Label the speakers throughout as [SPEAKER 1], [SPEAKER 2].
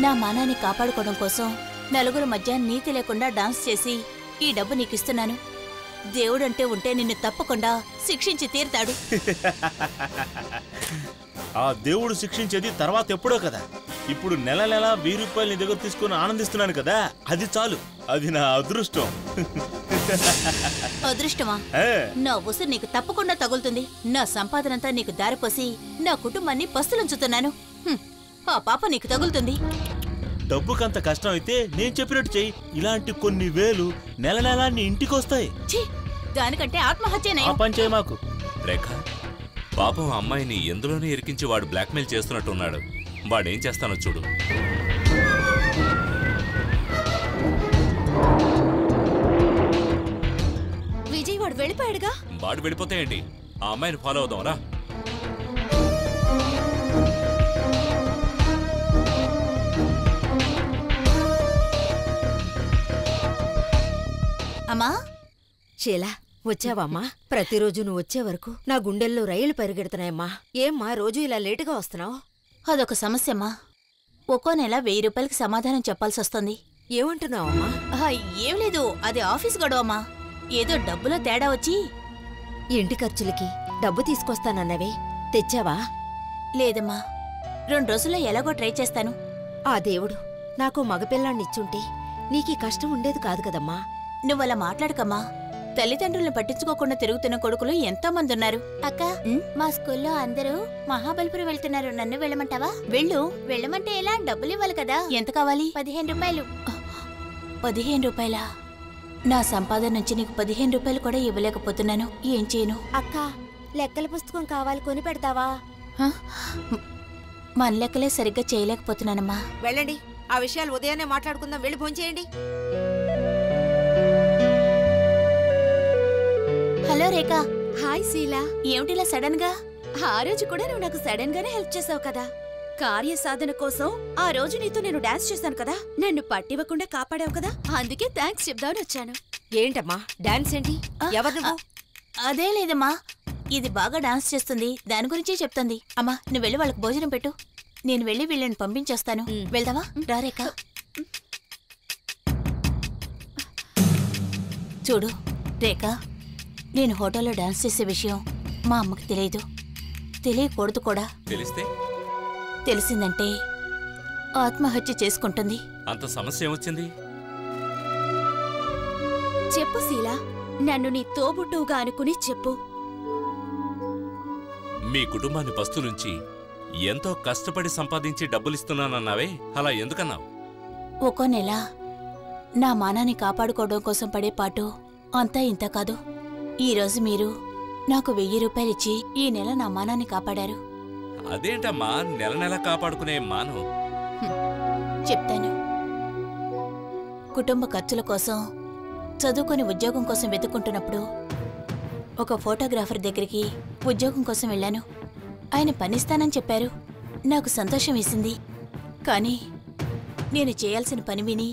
[SPEAKER 1] నా మానాన్ని కాపాడుకోవడం కోసం నలుగురు మధ్య నీతి లేకుండా డాన్స్ చేసి ఈ డబ్బు నీకిస్తున్నాను. దేవుడంటే ఉంటే నిన్ను తప్పకుండా శిక్షించి తీరుతాడు.
[SPEAKER 2] ఆ దేవుడు శిక్షించేది తర్వాత ఎప్పుడో కదా. ఇప్పుడు నెల నెల 1000 రూపాయలు నీ దగ్గర తీసుకుని ఆనందిస్తున్నాను కదా, అది చాలు. అది నా అదృష్టం.
[SPEAKER 1] అదృష్టమా? నా ఉసురు నీకు తప్పకుండా తగులుతుంది. నా సంపాదనంతా నీకు దారిపోసి నా కుటుంబాన్ని పస్తులుంచుతున్నాను. ఆ పాప నీకు తగులుతుంది.
[SPEAKER 2] డబ్బుకంత కష్టం అయితే నేను చెప్పినట్టు చెయ్యి. ఇలాంటి కొన్ని వేలు నెల నెల నీ ఇంటికి వస్తాయి.
[SPEAKER 1] దానికంటే ఆత్మహత్యనే.
[SPEAKER 2] ఆ పని చేయి మాకు.
[SPEAKER 3] రేఖ, పాపం అమ్మాయిని ఎందులోనే ఇరికించి వాడు బ్లాక్మెయిల్ చేస్తున్నట్టున్నాడు. వాడేం చేస్తానో చూడు.
[SPEAKER 1] విజయ్ వాడు వెళ్ళిపోయాడుగా.
[SPEAKER 3] వాడు వెళ్ళిపోతే ఏంటి, ఆ అమ్మాయిని ఫాలో అవుదాం రా.
[SPEAKER 1] అమ్మా
[SPEAKER 4] షీలా, వచ్చావమ్మా? ప్రతిరోజు నువ్వు వచ్చే వరకు నా గుండెల్లో రైళ్లు పరిగెడుతున్నాయమ్మా. ఏమ్మా రోజు ఇలా లేటుగా వస్తున్నావు?
[SPEAKER 1] అదొక సమస్యమ్మా. ఒక్కో నెల 1000 రూపాయలకి సమాధానం చెప్పాల్సి వస్తుంది.
[SPEAKER 4] ఏమంటున్నావమ్మా?
[SPEAKER 1] ఏం లేదు, అది ఆఫీస్ గొడవమ్మా. ఏదో డబ్బులో తేడా వచ్చి.
[SPEAKER 4] ఇంటి ఖర్చులకి డబ్బు తీసుకొస్తానన్నవే, తెచ్చావా?
[SPEAKER 1] లేదమ్మా, 2 రోజుల్లో ఎలాగో ట్రై చేస్తాను.
[SPEAKER 4] ఆ దేవుడు నాకు మగపిల్లాన్నిచ్చుంటే నీకీ కష్టం ఉండేది కాదు కదమ్మా.
[SPEAKER 1] నువ్వలా మాట్లాడకమ్మా. తల్లిదండ్రులను పట్టించుకోకుండా తిరుగుతున్న కొడుకులు ఎంతో మంది ఉన్నారు. అక్క, మా స్కూల్లో అందరూ మహాబలిపురం వెళ్తున్నారు. నన్ను వెళ్ళమంటావా? వెళ్ళు. వెళ్ళమంటే ఎలా? డబ్బులు ఇవ్వాలి కదా. ఎంత కావాలి? 15 రూపాయలు. 15 రూపాయలా? నా సంపాదన నుంచి నీకు 15 రూపాయలు కూడా ఇవ్వలేకపోతున్నాను. ఏం చేయను?
[SPEAKER 4] అక్క, లెక్కల పుస్తకం కావాలి, కొని పెడతావా?
[SPEAKER 1] మన లెక్కలే సరిగ్గా చేయలేకపోతున్నానమ్మా.
[SPEAKER 4] వెళ్ళండి, ఆ విషయాలు ఉదయాన్నే మాట్లాడుకుందాం. వెళ్ళి భోంచేయండి.
[SPEAKER 1] హలో రేఖ.
[SPEAKER 5] హాయ్ శీలా.
[SPEAKER 1] ఏమిటిలా సడన్ గా?
[SPEAKER 5] ఆ రోజు కూడా నువ్వు నాకు సడన్ గానే హెల్ప్ చేసావు కదా. కార్య సాధన కోసం ఆ రోజు నీతో నేను డాన్స్ చేశాను కదా, నన్ను పట్టివ్వకుండా కాపాడావు కదా, అందుకే థ్యాంక్స్ చెప్దామని వచ్చాను.
[SPEAKER 4] ఏంటమ్మా డాన్స్ ఏంటి? ఎవరు నువ్వు?
[SPEAKER 1] అదే లేదమ్మా, ఇది బాగా డాన్స్ చేస్తుంది, దాని గురించే చెప్తుంది. అమ్మా, నువ్వు వెళ్ళి వాళ్ళకి భోజనం పెట్టు. నేను వెళ్ళి వీళ్ళని పంపించేస్తాను. వెళ్దావా? రా రేఖ. చూడు రేఖ, నేను హోటల్లో డాన్స్ చేసే విషయం మా అమ్మకి తెలియదు, తెలియకూడదు కూడా. తెలిసిందంటే ఆత్మహత్య చేసుకుంటుంది.
[SPEAKER 3] అంత సమస్య ఏమొచ్చింది?
[SPEAKER 5] చెప్పు శీలా, నన్ను నీ తోబుట్టువుగా అనుకుని చెప్పు.
[SPEAKER 3] మీ కుటుంబాన్ని పస్తు నుంచి ఎంతో కష్టపడి సంపాదించి డబ్బులిస్తున్నానన్నావే, అలా ఎందుకన్నావు?
[SPEAKER 1] ఒక్కో నెల నా మానాన్ని కాపాడుకోవడం కోసం పడే పాటు అంతా ఇంత కాదు. ఈరోజు మీరు నాకు 1000 రూపాయలిచ్చి ఈ నెల నా మానాన్ని కాపాడారు.
[SPEAKER 3] అదేంటమ్మా నెల నెల కాపాడుకునే మానం?
[SPEAKER 1] చెప్తాను. కుటుంబ ఖర్చుల కోసం చదువుకొని ఉద్యోగం కోసం వెతుక్కుంటున్నప్పుడు ఒక ఫోటోగ్రాఫర్ దగ్గరికి ఉద్యోగం కోసం వెళ్ళాను. ఆయన పనిస్తానని చెప్పారు. నాకు సంతోషం వేసింది. కానీ నేను చేయాల్సిన పని విని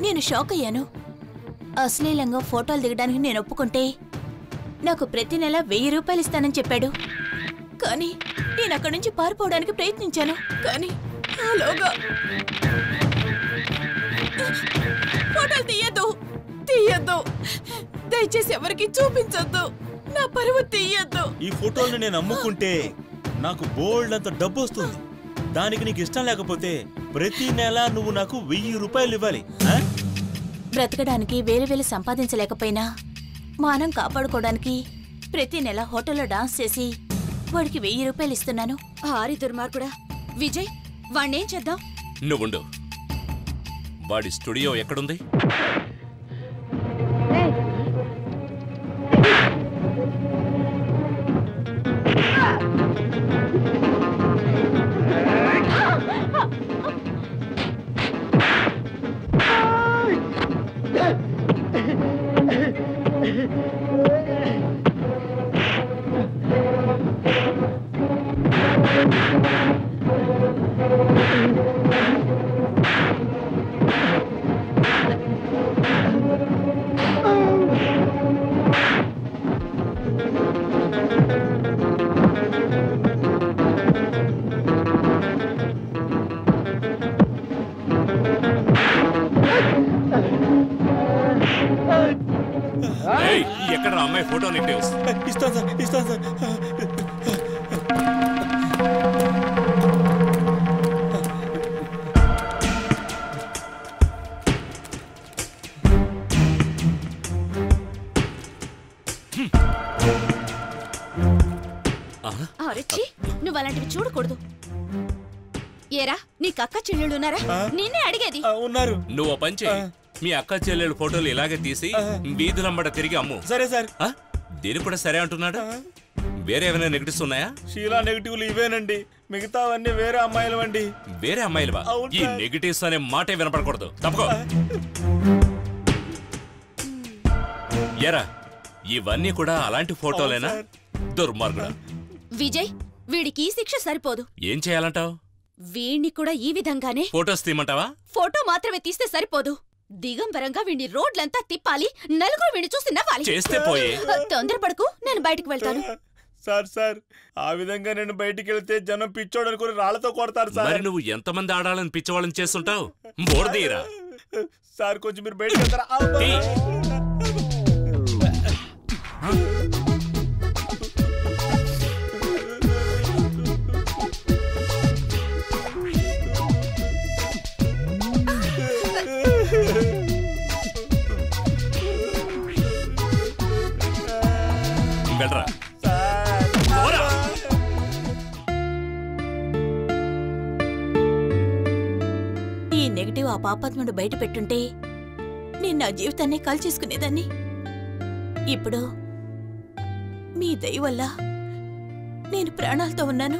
[SPEAKER 1] నేను షాక్ అయ్యాను. అశ్లీలంగా ఫోటోలు దిగడానికి నేను ఒప్పుకుంటే నాకు ప్రతి నెల 1000 రూపాయలు ఇస్తానని చెప్పాడు. కానీ నేను అక్కడి నుంచి పారిపోవడానికి ప్రయత్నించాను. కానీ ఆలోగా ఫోటోలు తీయద్దు, దయచేసి ఎవరికి చూపించొద్దు, నా పరువు తీయద్దు.
[SPEAKER 2] ఈ ఫోటోల్ని నేను అమ్ముకుంటే నాకు బోల్డ్ అంత డబ్బు వస్తుంది. దానికి నీకు ఇష్టం లేకపోతే ప్రతి నెల నువ్వు నాకు 1000 రూపాయలు ఇవ్వాలి.
[SPEAKER 1] బ్రతకడానికి వేలు సంపాదించలేకపోయినా మానం కాపాడుకోవడానికి ప్రతి నెల హోటల్లో డాన్స్ చేసి వాడికి 1000 రూపాయలు ఇస్తున్నాను.
[SPEAKER 5] ఆరి దుర్మార్గుడా. విజయ్, వాణ్ణేం చేద్దాం?
[SPEAKER 3] నువ్వుండు. వాడి స్టూడియో ఎక్కడుంది? ఎక్కడ అమ్మాయి ఫోటో నెగటివ్స్?
[SPEAKER 2] ఇస్తాను సార్, ఇస్తాను సార్.
[SPEAKER 5] అరచి నువ్వు అలాంటివి చూడకూడదు. ఏరా నీకు అక్క చెల్లెళ్ళు ఉన్నారా? నిన్నే అడిగేది.
[SPEAKER 2] ఉన్నారు.
[SPEAKER 3] నువ్వు పంచే మీ అక్క చెల్లెలు ఫోటోలు ఇలాగే తీసి వీధులంబడ తిరిగి అమ్ము.
[SPEAKER 2] సరే సార్.
[SPEAKER 3] దీనికి కూడా సరే అంటున్నాడు. వేరే ఏమైనా నెగటివ్స్ ఉన్నాయా?
[SPEAKER 2] షీలా నెగటివ్లు ఇవేనండి, మిగతావన్నీ వేరే అమ్మాయిలు అండి.
[SPEAKER 3] వేరే అమ్మాయిలవా? ఈ నెగటివ్స్ అనే మాటే వినపడకూడదు. తప్పుకో. ఎరా ఇవన్నీ కూడా అలాంటి ఫోటోలేనా? దుర్మార్గుడా.
[SPEAKER 5] విజయ్ వీడికి ఈ శిక్ష సరిపోదు.
[SPEAKER 3] ఏం చేయాలంటావు?
[SPEAKER 5] వీణ్ణి కూడా ఈ విధంగానే
[SPEAKER 3] ఫోటోస్ తీయమంటావా?
[SPEAKER 5] ఫోటో మాత్రమే తీస్తే సరిపోదు. దిగంబరంగా వీడిని రోడ్లంతా తిప్పాలి, నలుగురు వీడిని చూసి నవ్వాలి.
[SPEAKER 3] చేస్తే పోయే.
[SPEAKER 5] తొందరపడకు, నేను బయటకు వెళ్తాను.
[SPEAKER 2] సార్ సార్, ఆ విధంగా నేను బయటికి వెళ్తే జనం పిచ్చోడు అనుకుని రాళ్లతో కొడతారు సార్.
[SPEAKER 3] మరి నువ్వు ఎంతమంది ఆడాలని పిచ్చవాళ్ళని చేస్తుంటావు? బోర్దీరా
[SPEAKER 2] సార్, కొంచెం మీరు బయటికి వెళ్తారా?
[SPEAKER 3] వెళ్ళరా.
[SPEAKER 1] ఈ నెగటివ్ ఆ పాపాత్ముడు బయట పెట్టుంటే నేను నా జీవితాన్ని కాల్చేసుకునేదాన్ని. ఇప్పుడు మీ దయ వల్ల నేను ప్రాణాలతో ఉన్నాను.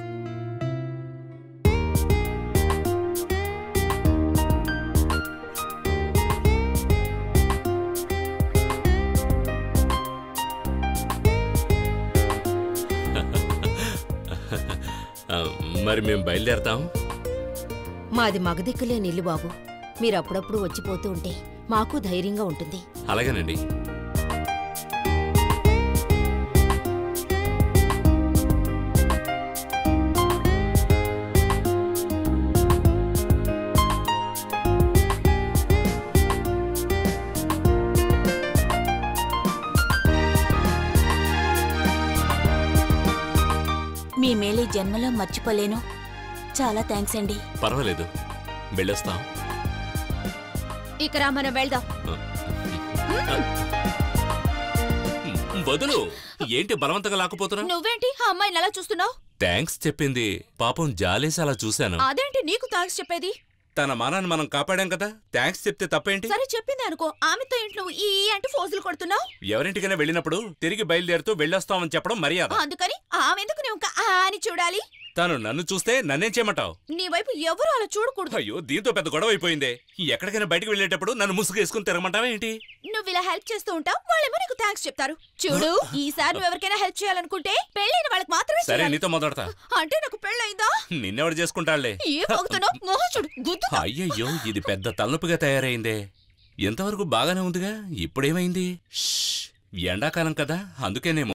[SPEAKER 3] మరి మేము బయలుదేరతాం.
[SPEAKER 4] మాది మగదిక్కులేని ఇల్లు బాబు. మీరు అప్పుడప్పుడు వచ్చిపోతూ ఉంటే మాకు ధైర్యంగా ఉంటుంది.
[SPEAKER 3] అలాగేనండి.
[SPEAKER 1] మీ మేలే జన్మలో మర్చిపోలేను. చాలా థ్యాంక్స్ అండి.
[SPEAKER 3] పర్వాలేదు, వెళ్ళొస్తాం.
[SPEAKER 5] ఇకరా మనం వెళ్దాం.
[SPEAKER 3] వదులు. ఏంటి బలవంతంగా లాక్కుపోతున్నా?
[SPEAKER 5] నువ్వేంటి ఆ అమ్మాయిని అలా చూస్తున్నావు?
[SPEAKER 3] థ్యాంక్స్ చెప్పింది. పాపం జాలేసి అలా చూశాను.
[SPEAKER 5] అదేంటి నీకు థ్యాంక్స్ చెప్పేది?
[SPEAKER 3] తన మానాన్ని మనం కాపాడాం కదా, థ్యాంక్స్ చెప్తే తప్పేంటి?
[SPEAKER 5] సరే చెప్పింది అనుకో, ఆమెతో ఏంటి నువ్వు ఈ అంటే ఫోజులు కొడుతున్నావు?
[SPEAKER 3] ఎవరింటికైనా వెళ్ళినప్పుడు తిరిగి బయలుదేరుతూ వెళ్ళొస్తామని చెప్పడం మర్యాద.
[SPEAKER 5] అందుకని ఆమెందుకు నువ్వు ఇంకా అని చూడాలి?
[SPEAKER 3] తను నన్ను చూస్తే నన్నేం చేయమంటావు?
[SPEAKER 5] నీ వైపు ఎవరు అలా చూడకూడదు.
[SPEAKER 3] అయ్యో, దీంతో పెద్ద గొడవ అయిపోయిందే. ఎక్కడికైనా బయటకు వెళ్ళేటప్పుడు నన్ను ముసుగేసుకుని తిరగమంటావా ఏంటి?
[SPEAKER 5] నువ్వు ఇలా హెల్ప్ చేస్తూ ఉంటావు, వాళ్ళేమో నీకు థ్యాంక్స్ చెప్తారు. చూడు, ఈసారి నువ్వు ఎవరికైనా హెల్ప్ చేయాలనుకుంటే పెళ్ళైన వాళ్ళకి మాత్రమే
[SPEAKER 3] సరే,
[SPEAKER 5] చేయాలి.
[SPEAKER 3] నీతో మొదలెడతా.
[SPEAKER 5] అంటే నాకు పెళ్ళైందా?
[SPEAKER 3] నిన్నెవడు చేసుకుంటాళ్లే.
[SPEAKER 5] ఏ పోగుతున్నావు? మొహం చూడు, గుద్దు.
[SPEAKER 3] అయ్యయ్యో, ఇది పెద్ద తలనొప్పిగా తయారైందే. ఎంతవరకు బాగానే ఉందిగా, ఇప్పుడేమైంది? ఎండాకాలం కదా, అందుకేనేమో.